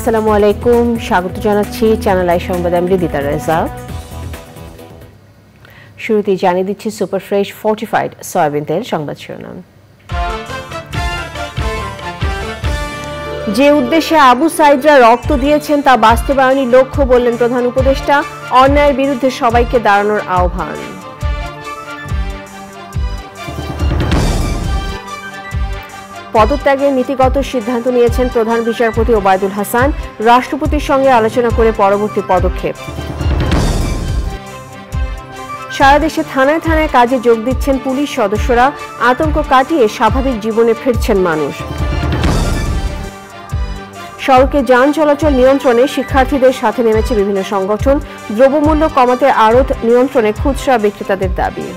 আসসালামু আলাইকুম, স্বাগত জানাচ্ছি চ্যানেল আই সংবাদে। আমি রিদিতা রেজা। শুরুতেই জানিয়ে দিচ্ছি সুপার ফ্রেশ ফর্টিফাইড সয়াবিন তেল সংবাদ শিরোনাম। যে উদ্দেশ্যে আবু সাইদরা রক্ত দিয়েছেন তা বাস্তবায়নের লক্ষ্য বললেন প্রধান উপদেষ্টা। অন্যায়ের বিরুদ্ধে সবাইকে দাঁড়ানোর আহ্বান। পদত্যাগের নীতিগত সিদ্ধান্ত নিয়েছেন প্রধান বিচারপতি ওবায়দুল হাসান। রাষ্ট্রপতির সঙ্গে আলোচনা করে পরবর্তী পদক্ষেপ। সারা দেশে থানায় থানায় কাজে যোগ দিচ্ছেন পুলিশ সদস্যরা। আতঙ্ক কাটিয়ে স্বাভাবিক জীবনে ফিরছেন মানুষ। সড়কে যান চলাচল নিয়ন্ত্রণে শিক্ষার্থীদের সাথে নেমেছে বিভিন্ন সংগঠন। দ্রব্যমূল্য কমাতে আড়ত নিয়ন্ত্রণে খুচরা বিক্রেতাদের দাবি।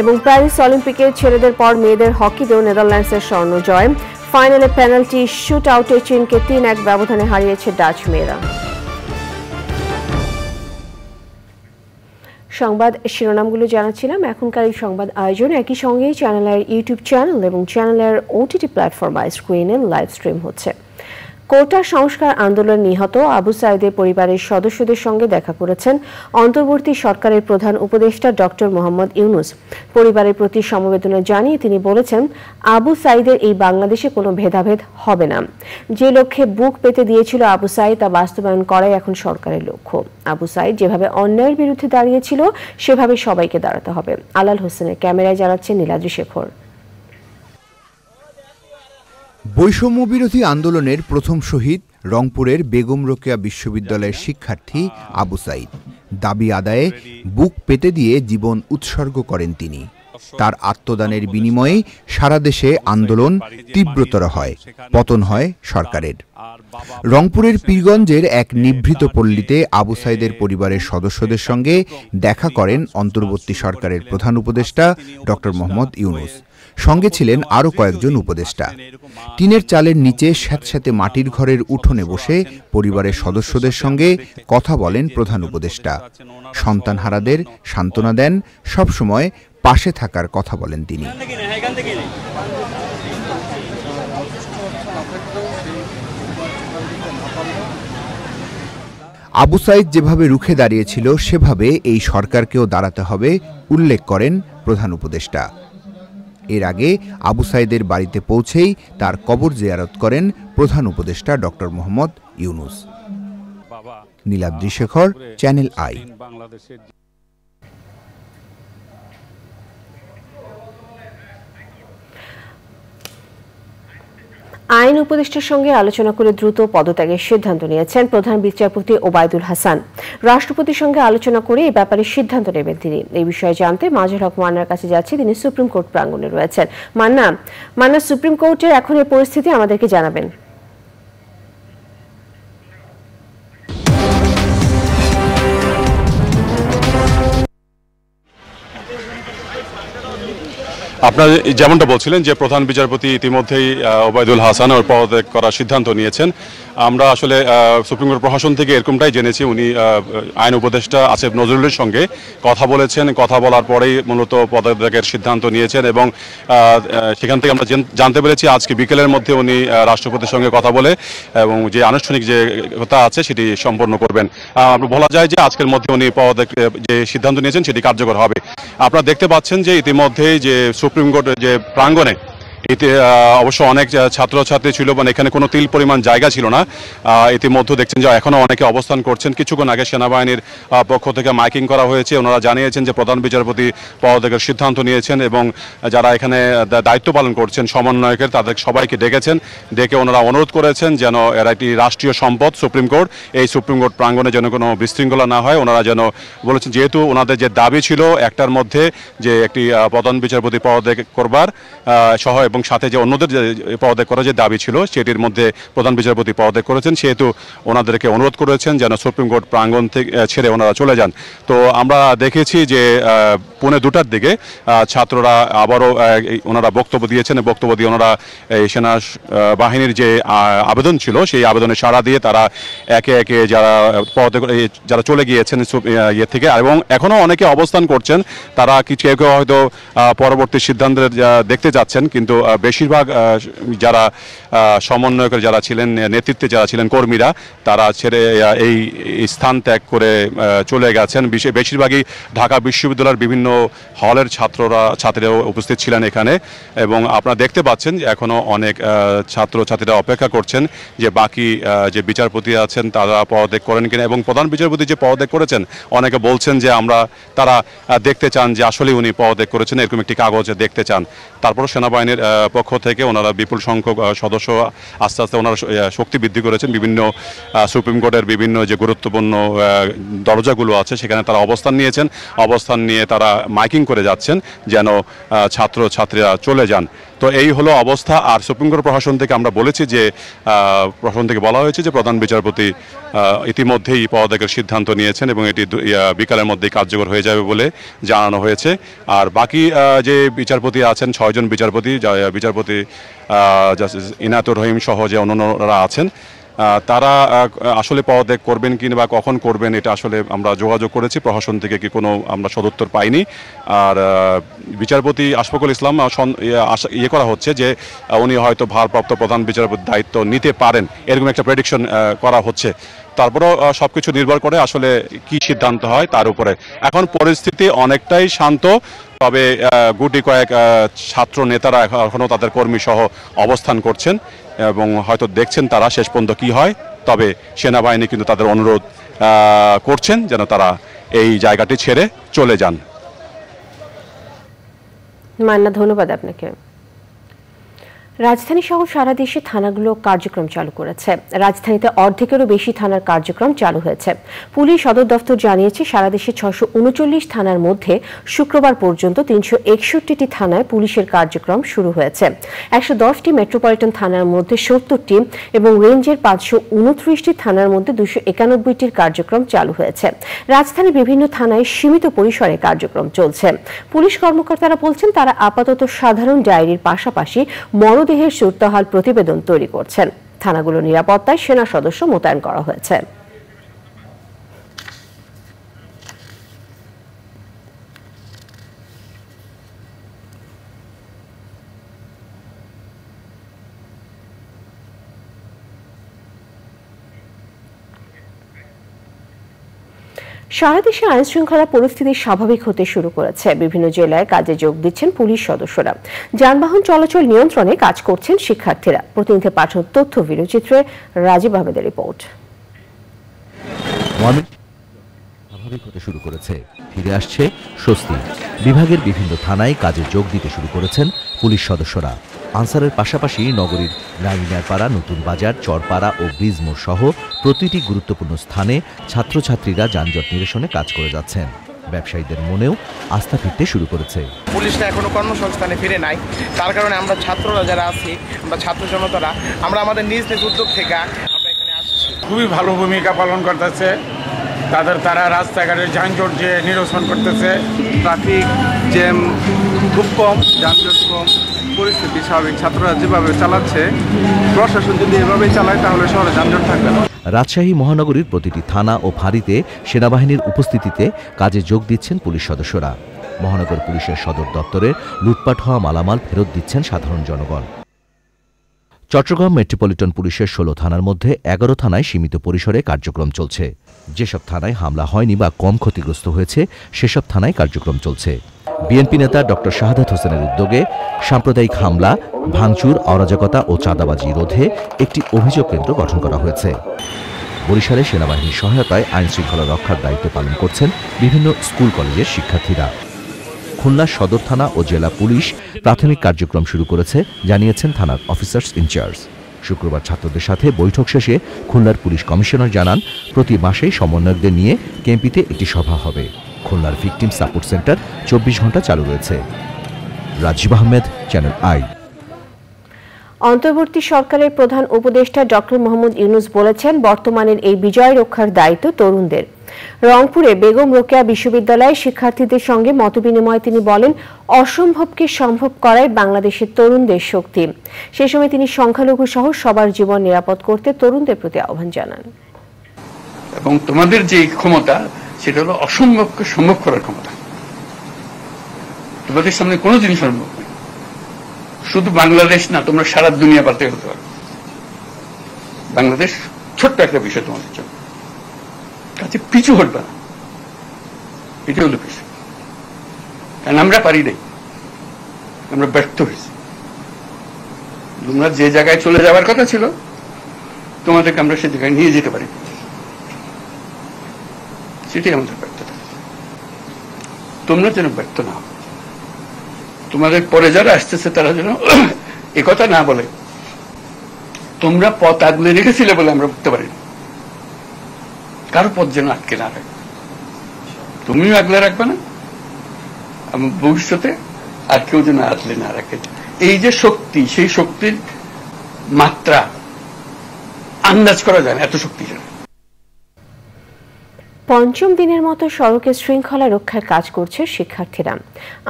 এবং প্যারিস অলিম্পিকে ছেলেদের পর মেয়েদের হকিতেও নেদারল্যান্ডসের স্বর্ণ জয়। ফাইনালে পেনাল্টি শুট আউটে চীনকে ৩-১ ব্যবধানে হারিয়েছে ডাচ মেয়েরা। সংবাদ শিরোনামগুলো জানাচ্ছিলাম। এখনকার এই সংবাদ আয়োজন একই সঙ্গে চ্যানেলের ইউটিউব চ্যানেল এবং চ্যানেলের ওটিটি প্ল্যাটফর্ম স্ক্রিনে লাইভ স্ট্রিম হচ্ছে। কোটা সংস্কার আন্দোলন নিহত আবু সাইদের পরিবারের সদস্যদের সঙ্গে দেখা করেছেন অন্তর্বর্তী সরকারের প্রধান উপদেষ্টা ডক্টর মোহাম্মদ ইউনুস। পরিবারের প্রতি সমবেদনা জানিয়ে তিনি বলেছেন, আবু সাইদের এই বাংলাদেশে কোনো ভেদাভেদ হবে না। যে লক্ষ্যে বুক পেতে দিয়েছিল আবু সাইদ তা বাস্তবায়ন করাই এখন সরকারের লক্ষ্য। আবু সাইদ যেভাবে অন্যায়ের বিরুদ্ধে দাঁড়িয়েছিল সেভাবে সবাইকে দাঁড়াতে হবে। আলাল হোসেনের ক্যামেরায় জানাচ্ছেন নীলাদ্রি শেখর। বৈষম্য বিরোধী আন্দোলনের প্রথম শহীদ রংপুরের বেগম রোকেয়া বিশ্ববিদ্যালয়ের শিক্ষার্থী আবু সাইদ। দাবি আদায়ে বুক পেতে দিয়ে জীবন উৎসর্গ করেন তিনি। তার আত্মদানের বিনিময়ে সারা দেশে আন্দোলন তীব্রতর হয়, পতন হয় সরকারের। রংপুরের পীরগঞ্জের এক নিভৃত পল্লীতে আবু সাইদের পরিবারের সদস্যদের সঙ্গে দেখা করেন অন্তর্বর্তী সরকারের প্রধান উপদেষ্টা ডক্টর মোহাম্মদ ইউনুস। সঙ্গে ছিলেন আরও কয়েকজন উপদেষ্টা। টিনের চালের নিচে স্যাঁতস্যাঁতে মাটির ঘরের উঠোনে বসে পরিবারের সদস্যদের সঙ্গে কথা বলেন প্রধান উপদেষ্টা। সন্তানহারাদের সান্ত্বনা দেন, সবসময় পাশে থাকার কথা বলেন তিনি। আবু সাইদ যেভাবে রুখে দাঁড়িয়েছিল সেভাবে এই সরকারকেও দাঁড়াতে হবে উল্লেখ করেন প্রধান উপদেষ্টা। এর আগে আবু সাইদের বাড়িতে পৌঁছেই তার কবর জিয়ারত করেন প্রধান উপদেষ্টা doctor Mohammad Yunus. Niladri Shekhar, channel I. আইন উপদেষ্টার সঙ্গে আলোচনা করে দ্রুত পদত্যাগের সিদ্ধান্ত নিয়েছেন প্রধান বিচারপতি ওবায়দুল হাসান। রাষ্ট্রপতির সঙ্গে আলোচনা করে এই ব্যাপারে সিদ্ধান্ত নেবেন তিনি। এই বিষয়ে জানতে মাজের হক মান্নার কাছে যাচ্ছি, তিনি সুপ্রিম কোর্ট প্রাঙ্গণে রয়েছেন। মান্না, সুপ্রিম কোর্টের এখন এই পরিস্থিতি আমাদেরকে জানাবেন। আপনারা যেমনটা বলছিলেন যে প্রধান বিচারপতি ইতিমধ্যেই ওবায়দুল হাসান ওর পদত্যাগ করার সিদ্ধান্ত নিয়েছেন। আমরা আসলে সুপ্রিম কোর্ট প্রশাসন থেকে এরকমটাই জেনেছি। উনি আইন উপদেষ্টা আসিফ নজরুলের সঙ্গে কথা বলেছেন। কথা বলার পরেই মূলত পদত্যাগের সিদ্ধান্ত নিয়েছেন এবং সেখান থেকে আমরা জানতে পেরেছি আজকে বিকেলের মধ্যে উনি রাষ্ট্রপতির সঙ্গে কথা বলে এবং যে আনুষ্ঠানিক যে কথা আছে সেটি সম্পন্ন করবেন। বলা যায় যে আজকের মধ্যে উনি পদত্যাগ যে সিদ্ধান্ত নিয়েছেন সেটি কার্যকর হবে। আপনারা দেখতে পাচ্ছেন যে ইতিমধ্যেই যে সুপ্রিম কোর্টের যে প্রাঙ্গণে এতে অবশ্য অনেক ছাত্রছাত্রী ছিল, মানে এখানে কোনো তিল পরিমাণ জায়গা ছিল না। ইতিমধ্যে দেখছেন যে এখনও অনেকে অবস্থান করছেন। কিছুক্ষণ আগে সেনাবাহিনীর পক্ষ থেকে মাইকিং করা হয়েছে। ওনারা জানিয়েছেন যে প্রধান বিচারপতি পদত্যাগের সিদ্ধান্ত নিয়েছেন এবং যারা এখানে দায়িত্ব পালন করছেন সমন্বয়কের তাদের সবাইকে ডেকেছেন। ডেকে ওনারা অনুরোধ করেছেন যেন এরা একটি রাষ্ট্রীয় সম্পদ সুপ্রিম কোর্ট, এই সুপ্রিম কোর্ট প্রাঙ্গণে যেন কোনো বিশৃঙ্খলা না হয়। ওনারা যেন বলেছেন যেহেতু ওনাদের যে দাবি ছিল একটার মধ্যে যে একটি প্রধান বিচারপতি পদত্যাগ করবার সহ এবং সাথে যে অন্যদের যে পদত্যাগ করার যে দাবি ছিল সেটির মধ্যে প্রধান বিচারপতি পদত্যাগ করেছেন, সেহেতু ওনাদেরকে অনুরোধ করেছেন যেন সুপ্রিম কোর্ট প্রাঙ্গণ থেকে ছেড়ে ওনারা চলে যান। তো আমরা দেখেছি যে 2:45 দিকে ছাত্ররা আবারও ওনারা বক্তব্য দিয়েছেন। বক্তব্য দিয়ে ওনারা এই সেনা বাহিনীর যে আবেদন ছিল সেই আবেদনে সাড়া দিয়ে তারা একে একে যারা চলে গিয়েছেন ইয়ে থেকে এবং এখনও অনেকে অবস্থান করছেন। তারা কিছু কেউ হয়তো পরবর্তী সিদ্ধান্তের দেখতে যাচ্ছেন, কিন্তু বেশিরভাগ যারা সমন্বয়কের যারা ছিলেন, নেতৃত্বে যারা ছিলেন কর্মীরা, তারা ছেড়ে এই স্থান ত্যাগ করে চলে গেছেন। বেশিরভাগই ঢাকা বিশ্ববিদ্যালয়ের বিভিন্ন হলের ছাত্রীরাও উপস্থিত ছিলেন এখানে, এবং আপনারা দেখতে পাচ্ছেন যে এখনও অনেক ছাত্রছাত্রীরা অপেক্ষা করছেন যে বাকি যে বিচারপতি আছেন তারা পদত্যাগ করেন কিনা, এবং প্রধান বিচারপতি যে পদত্যাগ করেছেন অনেকে বলছেন যে তারা দেখতে চান যে আসলে উনি পদত্যাগ করেছেন, এরকম একটি কাগজে দেখতে চান। তারপর সেনাবাহিনীর পক্ষ থেকে ওনারা বিপুল সংখ্যক সদস্য আস্তে আস্তে ওনারা শক্তি বৃদ্ধি করেছেন। বিভিন্ন সুপ্রিম কোর্টের বিভিন্ন যে গুরুত্বপূর্ণ দরজাগুলো আছে সেখানে তারা অবস্থান নিয়েছেন। অবস্থান নিয়ে তারা মাইকিং করে যাচ্ছেন যেন ছাত্রছাত্রীরা চলে যান। তো এই হলো অবস্থা। আর সুপ্রিম কোর্ট প্রশাসন থেকে আমরা বলেছি যে প্রশাসন থেকে বলা হয়েছে যে প্রধান বিচারপতি ইতিমধ্যেই পদত্যাগের সিদ্ধান্ত নিয়েছেন এবং এটি বিকালের মধ্যেই কার্যকর হয়ে যাবে বলে জানানো হয়েছে। আর বাকি যে বিচারপতি আছেন, 6 জন বিচারপতি জাস্টিস ইনায়েতুর রহিম সহ যে অন্যান্যরা আছেন, তারা আসলে পদত্যাগ করবেন কি বা কখন করবেন এটা আসলে আমরা যোগাযোগ করেছি, প্রশাসন থেকে কি কোনো আমরা সদুত্তর পাইনি। আর বিচারপতি আশফাকুল ইসলাম করা হচ্ছে যে উনি হয়তো ভারপ্রাপ্ত প্রধান বিচারপতির দায়িত্ব নিতে পারেন, এরকম একটা প্রেডিকশন করা হচ্ছে। তারপরেও সবকিছু নির্ভর করে আসলে কি সিদ্ধান্ত হয় তার উপরে। এখন পরিস্থিতি অনেকটাই শান্ত, তবে গুটি কয়েক ছাত্র নেতারা এখনও তাদের কর্মী সহ অবস্থান করছেন এবং হয়তো দেখছেন তারা শেষ পর্যন্ত কি হয়। তবে সেনাবাহিনী কিন্তু তাদের অনুরোধ করছেন যেন তারা এই জায়গাটি ছেড়ে চলে যান। মান্না, ধন্যবাদ আপনাকে। রাজধানী সহ সারা দেশে থানাগুলো কার্যক্রম চালু করেছে। রাজধানীতে অর্ধেকেরও বেশি থানার কার্যক্রম চালু হয়েছে। পুলিশ সদর দফতর জানিয়েছে সারা দেশে 639 থানার মধ্যে শুক্রবার পর্যন্ত 361টি থানায় পুলিশের কার্যক্রম শুরু হয়েছে। 110টি মেট্রোপলিটন থানার মধ্যে 70টি এবং রেঞ্জের 529টি থানার মধ্যে 291টির কার্যক্রম চালু হয়েছে। রাজধানীর বিভিন্ন থানায় সীমিত পরিসরে কার্যক্রম চলছে। পুলিশ কর্মকর্তারা বলছেন তারা আপাতত সাধারণ ডায়েরির পাশাপাশি মরদেহের সুরতহাল প্রতিবেদন তৈরি করছেন। থানাগুলোর নিরাপত্তায় সেনা সদস্য মোতায়েন করা হয়েছে। সারা দেশে আইন শৃঙ্খলা পরিস্থিতি স্বাভাবিক হতে শুরু করেছে। বিভিন্ন জেলায় কাজে যোগ দিচ্ছেন পুলিশ সদস্যরা। যানবাহন চলাচল নিয়ন্ত্রণে কাজ করছেন শিক্ষার্থীরা। প্রতিনিধি পাঠানো তথ্য ভিডিওচিত্রে রাজীব আহমেদের রিপোর্ট। স্বাভাবিক হতে শুরু করেছে, ফিরে আসছে স্বস্তি। বিভাগের বিভিন্ন থানায় কাজে যোগ দিতে শুরু করেছেন পুলিশ সদস্যরা। আনসারের পাশাপাশি নগরীর নাইমিনারপাড়া, নতুন বাজার, চরপাড়া ও ব্রিজ মোড় সহ প্রতিটি গুরুত্বপূর্ণ স্থানে ছাত্রছাত্রীরা যানজট নিরসনে কাজ করে যাচ্ছেন। ব্যবসায়ীদের মনেও আস্থা ফিরতে শুরু করেছে। পুলিশরা এখনো কর্মসংস্থানে ফিরে নাই, তার কারণে আমরা ছাত্ররা যারা আছি, আমরা ছাত্র জনতারা, আমরা আমাদের নিজ নিজ উদ্যোগ থেকে আমরা এখানে আসছি। খুবই ভালো ভূমিকা পালন করতেছে। তারা রাস্তাঘাটের যানজট যে নিরসন করতেছে, ট্রাফিক জ্যাম খুব কম, যানজট কম, পরিস্থিতি স্বাভাবিক। ছাত্ররা যেভাবে চালাচ্ছে, প্রশাসন যদি এভাবে চালায় তাহলে শহরে যানজট থাকবে না। রাজশাহী মহানগরীর প্রতিটি থানা ও ফাঁড়িতে সেনাবাহিনীর উপস্থিতিতে কাজে যোগ দিচ্ছেন পুলিশ সদস্যরা। মহানগর পুলিশের সদর দপ্তরে লুটপাট হওয়া মালামাল ফেরত দিচ্ছেন সাধারণ জনগণ। চট্টগ্রাম মেট্রোপলিটন পুলিশের 16 থানার মধ্যে 11 থানায় সীমিত পরিসরে কার্যক্রম চলছে। যেসব থানায় হামলা হয়নি বা কম ক্ষতিগ্রস্ত হয়েছে সেসব থানায় কার্যক্রম চলছে। বিএনপি নেতা ডক্টর শাহাদাত হোসেনের উদ্যোগে সাম্প্রদায়িক হামলা, ভাঙচুর, অরাজকতা ও চাঁদাবাজি রোধে একটি অভিযোগ কেন্দ্র গঠন করা হয়েছে। বরিশালে সেনাবাহিনীর সহায়তায় আইন শৃঙ্খলা রক্ষার দায়িত্ব পালন করছেন বিভিন্ন স্কুল কলেজের শিক্ষার্থীরা। খুলনা সদর থানা ও জেলা পুলিশ প্রাথমিক কার্যক্রম শুরু করেছে, জানিয়েছেন থানার অফিসার্স ইনচার্জ। শুক্রবার ছাত্রদের সাথে বৈঠক শেষে খুলনার পুলিশ কমিশনার জানান, প্রতি মাসেই সমন্বয়কদের নিয়ে কেএমপিতে একটি সভা হবে। খুলনার ভিকটিম সাপোর্ট সেন্টার 24 ঘন্টা চালু রয়েছে। Rajib Ahmed, channel I. অন্তর্বর্তী সরকারের প্রধান উপদেষ্টা ডক্টর মোহাম্মদ ইউনূস বলেছেন, বর্তমানের এই বিজয় রক্ষার দায়িত্ব তরুণদের। রংপুরে বেগম রোকেয়া বিশ্ববিদ্যালয়ের শিক্ষার্থীদের সঙ্গে মতবিনিময়ে তিনি বলেন, অসম্ভবকে সম্ভব করাই বাংলাদেশের তরুণদের শক্তি। সে সময় তিনি সংখ্যালঘু সহ সবার জীবন নিরাপদ করতে তরুণদের প্রতি আহ্বান জানান। এবং তোমাদের যে ক্ষমতা, সেটা হলো অসম্ভবকে সম্ভব করার ক্ষমতা। তোমাদের সামনে কোনো জিনিস সম্ভব নয়। শুধু বাংলাদেশ না, তোমরা সারা দুনিয়া পাতে হতে পারো। বাংলাদেশ ছোট্ট একটা বিষয় তোমাদের জন্য, কাছে পিছু হটবে না, এটা হলো বিষয়। কারণ আমরা পারি নাই, আমরা ব্যর্থ হয়েছি। তোমরা যে জায়গায় চলে যাওয়ার কথা ছিল, তোমাদেরকে আমরা সে জায়গায় নিয়ে যেতে পারি, সেটাই আমাদের ব্যর্থতা। তোমরা যেন ব্যর্থ না হও, তোমাদের পরে যারা আসতেছে তারা যেন একথা না বলে তোমরা পথ আগলে রেখেছিলে বলে আমরা বুঝতে পারি, কারো পথ যেন আটকে না রাখে। তুমিও আগলে রাখবে না, ভবিষ্যতে আর কেউ যেন আগলে না রাখে। এই যে শক্তি, সেই শক্তির মাত্রা আন্দাজ করা যায় না, এত শক্তিশালী। পঞ্চম দিনের মতো সড়কের শৃঙ্খলা রক্ষার কাজ করছে শিক্ষার্থীরা।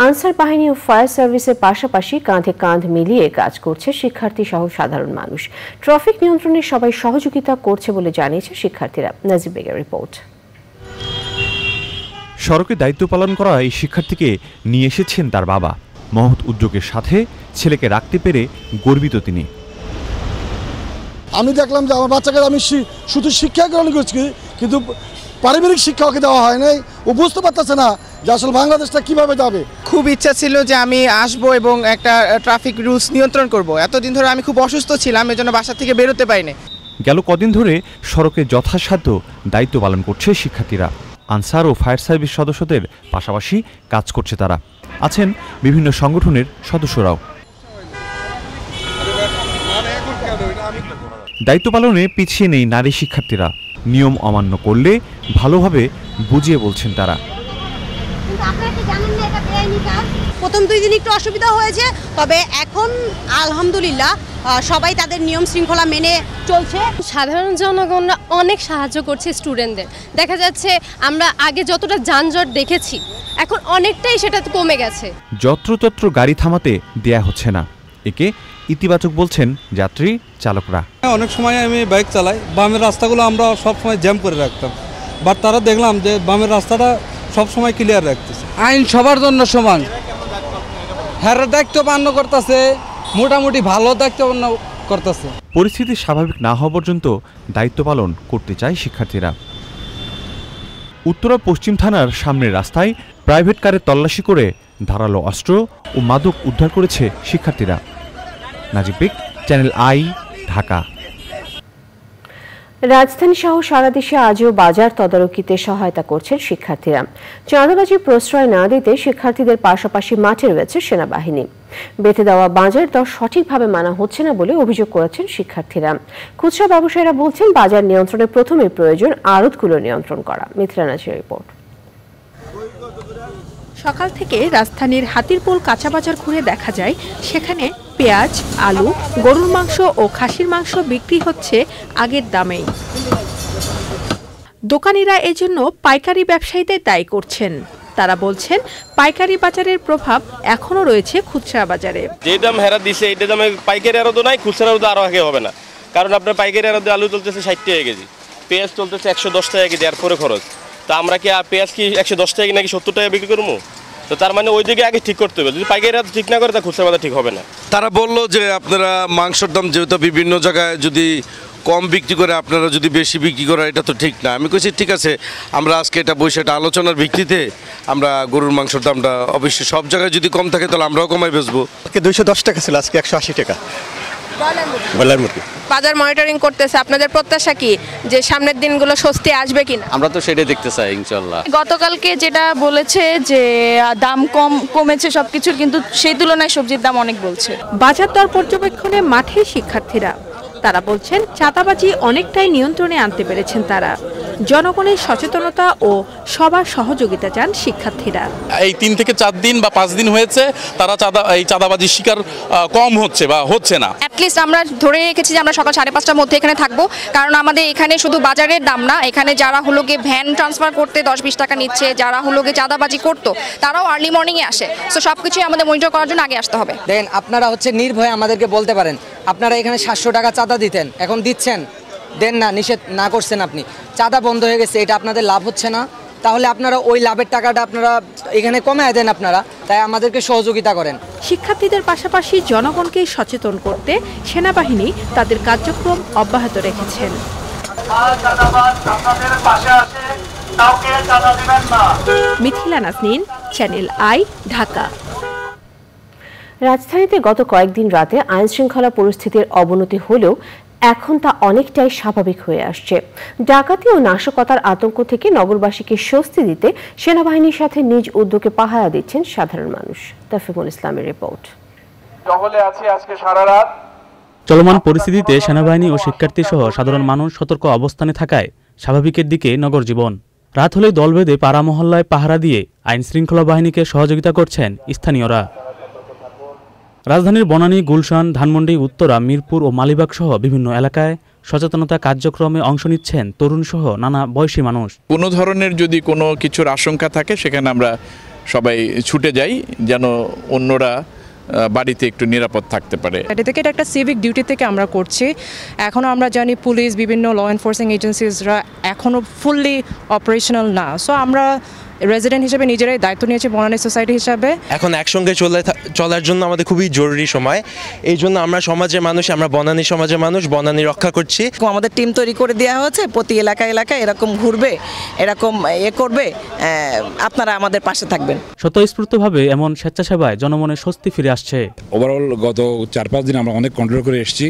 আনসার বাহিনী ও ফায়ার সার্ভিসের পাশাপাশি কাঁধে কাঁধ মিলিয়ে কাজ করছে শিক্ষার্থী সহ সাধারণ মানুষ। ট্রাফিক নিয়ন্ত্রণে সবাই সহযোগিতা করছে বলে জানিয়েছে শিক্ষার্থীরা। নাজিব বেগের রিপোর্ট। সড়কে দায়িত্ব পালন করা এই শিক্ষার্থীকে নিয়ে এসেছেন তার বাবা। মহৎ উদ্যোগের সাথে ছেলেকে রাখতে পেরে গর্বিত তিনি। আমি দেখলাম যে আমার বাচ্চাকে আমি শুধু শিক্ষা গ্রহণ করছি, কিন্তু পারিবারিক শিক্ষা ওকে দেওয়া হয় নাই। ও বুঝতে পারতেছে না যে আসলে বাংলাদেশটা কিভাবে যাবে। খুব ইচ্ছা ছিল যে আমি আসবো এবং একটা ট্রাফিক রুলস নিয়ন্ত্রণ করব। এতদিন ধরে আমি খুব অসুস্থ ছিলাম, এজন্য বাসা থেকে বেরোতে পারিনি। গেল কদিন ধরে সড়কে যথাসাধ্য দায়িত্ব পালন করছে শিক্ষার্থীরা। আনসার ও ফায়ার সার্ভিস সদস্যদের পাশাপাশি কাজ করছে তারা। আছেন বিভিন্ন সংগঠনের সদস্যরাও। দায়িত্ব পালনে পিছিয়ে নেই নারী শিক্ষার্থীরা। নিয়ম অমান্য করলে ভালোভাবে বুঝিয়ে বলছেন তারা। প্রথম 2 দিন একটু অসুবিধা হয়েছে, তবে এখন আলহামদুলিল্লাহ সবাই তাদের নিয়ম শৃঙ্খলা মেনে চলছে। সাধারণ জনগণরা অনেক সাহায্য করছে স্টুডেন্টদের। দেখা যাচ্ছে আমরা আগে যতটা যানজট দেখেছি, এখন অনেকটাই সেটা কমে গেছে। যত্রতত্র গাড়ি থামাতে দেয়া হচ্ছে না, একে ইতিবাচক বলছেন যাত্রী চালকরা। অনেক সময় আমি বাইক চালাই, বামের রাস্তাগুলো আমরা সবসময় জ্যাম করে রাখতাম, বাট তারা দেখলাম যে বামের রাস্তাটা সবসময় ক্লিয়ার রাখতেছে। আইন সবার জন্য সমান, হ্যাঁ দায়িত্ব পালন করতেছে, মোটামুটি ভালো দায়িত্ব পালন করতেছে। পরিস্থিতি স্বাভাবিক না হওয়া পর্যন্ত দায়িত্ব পালন করতে চায় শিক্ষার্থীরা। উত্তরা পশ্চিম থানার সামনের রাস্তায় প্রাইভেট কারে তল্লাশি করে ধারালো অস্ত্র ও মাদক উদ্ধার করেছে শিক্ষার্থীরা। নাজিব বেগ, চ্যানেল আই, ঢাকা। রাজধানী সহ সারা দেশে আজও বাজার তদারকিতে সহায়তা করছেন শিক্ষার্থীরা। চাঁদাবাজির প্রশ্রয় না দিতে শিক্ষার্থীদের পাশাপাশি মাঠে রয়েছে সেনাবাহিনী। বেঁধে দেওয়া বাজার দর সঠিকভাবে মানা হচ্ছে না বলে অভিযোগ করেছেন শিক্ষার্থীরা। খুচরা ব্যবসায়ীরা বলছেন বাজার নিয়ন্ত্রণে প্রথমে প্রয়োজন আড়তগুলো নিয়ন্ত্রণ করা। মিত্রা নাজির রিপোর্ট। সকাল থেকে রাজধানীর হাতিরপুল কাঁচা বাজার ঘুরে দেখা যায় সেখানে পেঁয়াজ, আলু, গরুর মাংস ও খাসির মাংস বিক্রি হচ্ছে আগের দামেই। দোকানিরা এজন্য পাইকারি ব্যবসায়ীদের দায়ী করছেন। তারা বলছেন পাইকারি বাজারের প্রভাব এখনো রয়েছে খুচরা বাজারে। যে দাম হেরা দিছে এই দামে পাইকারি আরও নাই, খুচরা আরও আগে হবে না। কারণ আপনার পাইকারি আরও আলু চলতেছে 60 টাকা কেজি, পেঁয়াজ চলতেছে 110 টাকা কেজি, আর পরে খরচ। তা আমরা কি পেঁয়াজ কি 110 টাকা নাকি 70 টাকা বিক্রি করবো? তো তার মানে ওই দিকে আগে ঠিক করতে হবে। যদি পাইকারি ঠিক না করে তা খুচরা বাজার ঠিক হবে না। তারা বললো যে আপনারা মাংসের দাম যেহেতু বিভিন্ন জায়গায় যদি কম বিক্রি করে আপনারা যদি বেশি বিক্রি করেন, এটা তো ঠিক না। আমি কইছি ঠিক আছে, আমরা আজকে এটা বসে এটা আলোচনার ভিত্তিতে আমরা গরুর মাংসের দামটা অবশ্যই সব জায়গায় যদি কম থাকে তাহলে আমরাও কমাই বেচবো। 210 টাকা ছিল, আজকে 180 টাকা ব্রয়লার মুরগি। বাজার মনিটরিং করতেছে। আপনাদের প্রত্যাশা কি যে সামনের দিনগুলো স্বস্তি আসবে কিনা? আমরা তো সেটাই দেখতে চাই ইনশাআল্লাহ। গতকালকে যেটা বলেছে যে দাম কমেছে সবকিছুর, কিন্তু সেই তুলনায় সবজির দাম অনেক বলছে। বাজার দর পর্যবেক্ষণে মাঠে শিক্ষার্থীরা। তারা বলছেন চাঁদাবাজি অনেকটাই নিয়ন্ত্রণে আনতে পেরেছেন তারা। জনগণের সচেতনতা ও সবার সহযোগিতা চান শিক্ষার্থীরা। এই 3 থেকে 4 দিন বা 5 দিন হয়েছে তারা চাঁদাবাজির শিকার কম হচ্ছে বা হচ্ছে না। অ্যাটলিস্ট আমরা ধরে রেখেছি যে আমরা সকাল 5:30টার মধ্যে এখানে থাকবো, কারণ আমাদের এখানে শুধু বাজারের দাম না, এখানে যারা হলো গিয়ে ভ্যান ট্রান্সফার করতে 10-20 টাকা নিচ্ছে, যারা হলো গিয়ে চাঁদাবাজি করতো তারাও আর্লি মর্নিংয়ে আসে। সো সবকিছুই আমাদের মনিটর করার জন্য আগে আসতে হবে। দেখেন আপনারা নির্ভয়ে আমাদেরকে বলতে পারেন, আপনারা এখানে 700 টাকা চাঁদা দিতেন, এখন দিচ্ছেন, দেন না, নিষেধ না করছেন আপনি। চাঁদা বন্ধ হয়ে গেছে, এটা আপনাদের লাভ হচ্ছে না? তাহলে আপনারা ওই লাভের টাকাটা আপনারা এখানে কমায় দেন আপনারা, তাই আমাদেরকে সহযোগিতা করেন। শিক্ষার্থীদের পাশাপাশি জনগণকে সচেতন করতে সেনাবাহিনী তাদের কার্যক্রম অব্যাহত রেখেছেন। Mithila Naznin, channel I, Dhaka. রাজধানীতে গত কয়েকদিন রাতে আইন শৃঙ্খলা পরিস্থিতির অবনতি হলেও এখন তা অনেকটাই স্বাভাবিক হয়ে আসছে। ডাকাতি ও নাশকতার আতঙ্ক থেকে নগরবাসীকে স্বস্তি দিতে সেনাবাহিনীর সাথে নিজ উদ্যোগে পাহারা দিচ্ছেন সাধারণ মানুষ। তাফিমুল ইসলামের রিপোর্ট। চলমান পরিস্থিতিতে সেনাবাহিনী ও শিক্ষার্থী সহ সাধারণ মানুষ সতর্ক অবস্থানে থাকায় স্বাভাবিকের দিকে নগর জীবন। রাত হলেই দল বেঁধে পাড়া মহল্লায় পাহারা দিয়ে আইন শৃঙ্খলা বাহিনীকে সহযোগিতা করছেন স্থানীয়রা। রাজধানীর বনানী, গুলশান, ধানমন্ডি, উত্তরা, মিরপুর ও মালিবাগ সহ বিভিন্ন এলাকায় সচেতনতা কার্যক্রমে অংশ নিচ্ছেন তরুণ সহ নানা বয়সী মানুষ। কোনো ধরনের যদি কোনো কিছুর আশঙ্কা থাকে সেখানে আমরা সবাই ছুটে যাই, যেন অন্যরা বাড়িতে একটু নিরাপদ থাকতে পারে। এটা থেকে এটা একটা সিভিক ডিউটি থেকে আমরা করছি। এখনও আমরা জানি পুলিশ, বিভিন্ন ল এনফোর্সিং এজেন্সিসরা এখনও ফুললি অপারেশনাল না। সো আমরা রেজিডেন্ট হিসেবে নিজেরাই দায়িত্ব নিয়েছি বনানী সোসাইটি হিসাবে। এখন একসঙ্গে চলার জন্য আমাদের খুবই জরুরি সময়। এই জন্য আমরা সমাজের মানুষ, আমরা বনানী সমাজের মানুষ, বনানী রক্ষা করছি। আমাদের টিম তৈরি করে দেওয়া হয়েছে, প্রতি এলাকায় এরকম ঘুরবে, এরকম করবে, আপনারা আমাদের পাশে থাকবেন। স্বতঃস্ফূর্তভাবে এমন স্বেচ্ছাসেবায় জনমনে স্বস্তি ফিরে আসছে। ওভারঅল গত 4-5 দিন আমরা অনেক কন্ট্রোল করে এসেছি।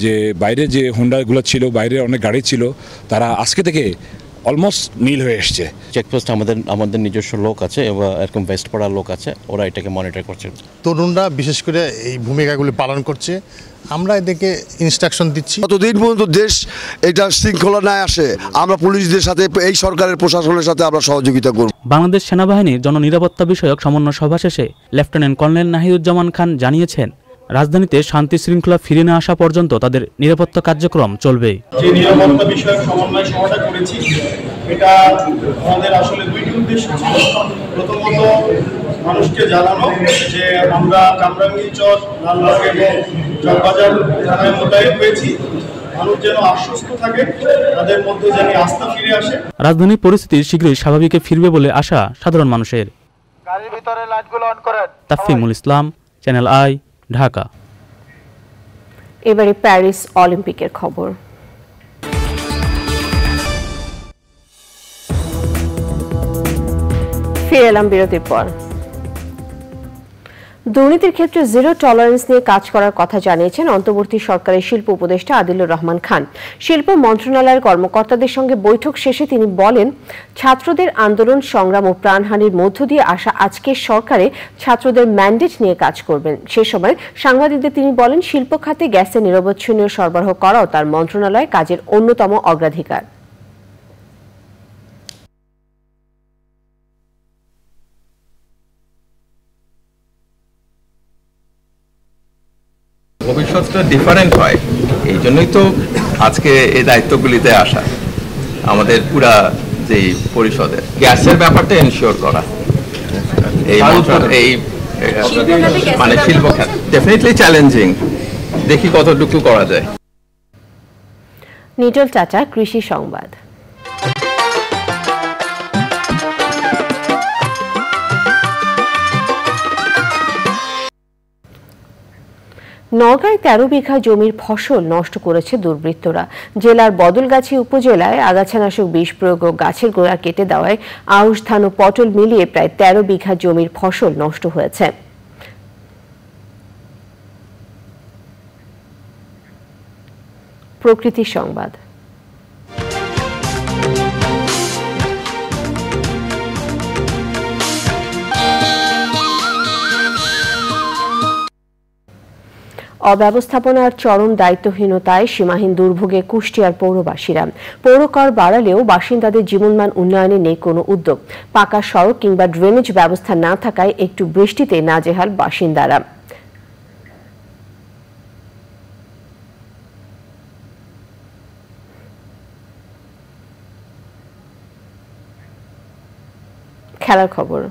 যে বাইরে যে হোন্ডাগুলো ছিল, বাইরে অনেক গাড়ি ছিল, তারা আজকে থেকে অলমোস্ট নীল হয়ে এসছে। চেকপোস্ট আমাদের নিজস্ব লোক আছে, এরকম বেস্ট পড়ার লোক আছে, ওরা এটাকে মনিটর করছে। তরুণরা বিশেষ করে এই ভূমিকাগুলি পালন করছে, আমরা এদেরকে ইনস্ট্রাকশন দিচ্ছি। যতদিন পর্যন্ত দেশ এটা শৃঙ্খলা না আসে, আমরা পুলিশদের সাথে, এই সরকারের প্রশাসনের সাথে আমরা সহযোগিতা করব। বাংলাদেশ সেনাবাহিনীর জননিরাপত্তা বিষয়ক সমন্বয় সভা শেষে লেফটেন্যান্ট কর্নেল নাহিদুজ্জামান খান জানিয়েছেন, রাজধানীতে শান্তি শৃঙ্খলা ফিরে না আসা পর্যন্ত তাদের নিরাপত্তা কার্যক্রম চলবে। যে নিরাপত্তা বিষয়ক সমন্বয় সভাটা করেছি, এটা আমাদের আসলে দুইটি উদ্দেশ্য ছিল। প্রথমত মানুষকে জানানো যে আমরা কামরাঙ্গীরচর, লালবাগ এবং চকবাজার থানায় মোতায়েন হয়েছি, মানুষ যেন আশ্বস্ত থাকে, তাদের মধ্যে যেন আস্থা ফিরে আসে। রাজধানীর পরিস্থিতি শীঘ্রই স্বাভাবিকে ফিরবে বলে আশা সাধারণ মানুষের। গাড়ির ভিতরে লাইটগুলো অন করেন। তাফিমুল ইসলাম, চ্যানেল আই, ঢাকা। এবারে প্যারিস অলিম্পিকের খবর। ফিরে এলাম বিরতির পর। দুর্নীতির ক্ষেত্রে জিরো টলারেন্স নিয়ে কাজ করার কথা জানিয়েছেন অন্তর্বর্তী সরকারের শিল্প উপদেষ্টা আদিলুর রহমান খান। শিল্প মন্ত্রণালয়ের কর্মকর্তাদের সঙ্গে বৈঠক শেষে তিনি বলেন, ছাত্রদের আন্দোলন, সংগ্রাম ও প্রাণহানির মধ্য দিয়ে আসা আজকের সরকারে ছাত্রদের ম্যান্ডেট নিয়ে কাজ করবেন। সে সময় সাংবাদিকদের তিনি বলেন, শিল্প খাতে গ্যাসের নিরবচ্ছিন্ন সরবরাহ করাও তার মন্ত্রণালয় কাজের অন্যতম অগ্রাধিকার। ভবিষ্যৎটা ডিফারেন্ট হয়, এই জন্যই তো আজকে এই দায়িত্বগুলিতে আসা। আমাদের পুরা যে পরিষদের গ্যাসের ব্যাপারটা এনশিওর করা, এই মানে শিল্প খাত ডেফিনেটলি চ্যালেঞ্জিং, দেখি কতটুকু করা যায়। নিটল চাচা, কৃষি সংবাদ। নওগাঁয় 13 বিঘা জমির ফসল নষ্ট করেছে দুর্বৃত্তরা। জেলার বদলগাছি উপজেলায় আগাছানাশক বিষ প্রয়োগ ও গাছের গোড়া কেটে দেওয়ায় আউশ ধান ও পটল মিলিয়ে প্রায় 13 বিঘা জমির ফসল নষ্ট হয়েছে। প্রকৃতি সংবাদ। অব্যবস্থাপনার চরম দায়িত্বহীনতায় সীমাহীন দুর্ভোগে কুষ্টিয়ার পৌরবাসীরা। পৌরকর বাড়ালেও বাসিন্দাদের জীবনমান উন্নয়নে নেই কোনো উদ্যোগ। পাকা সড়ক কিংবা ড্রেনেজ ব্যবস্থা না থাকায় একটু বৃষ্টিতে নাজেহাল বাসিন্দারা। খেলার খবর।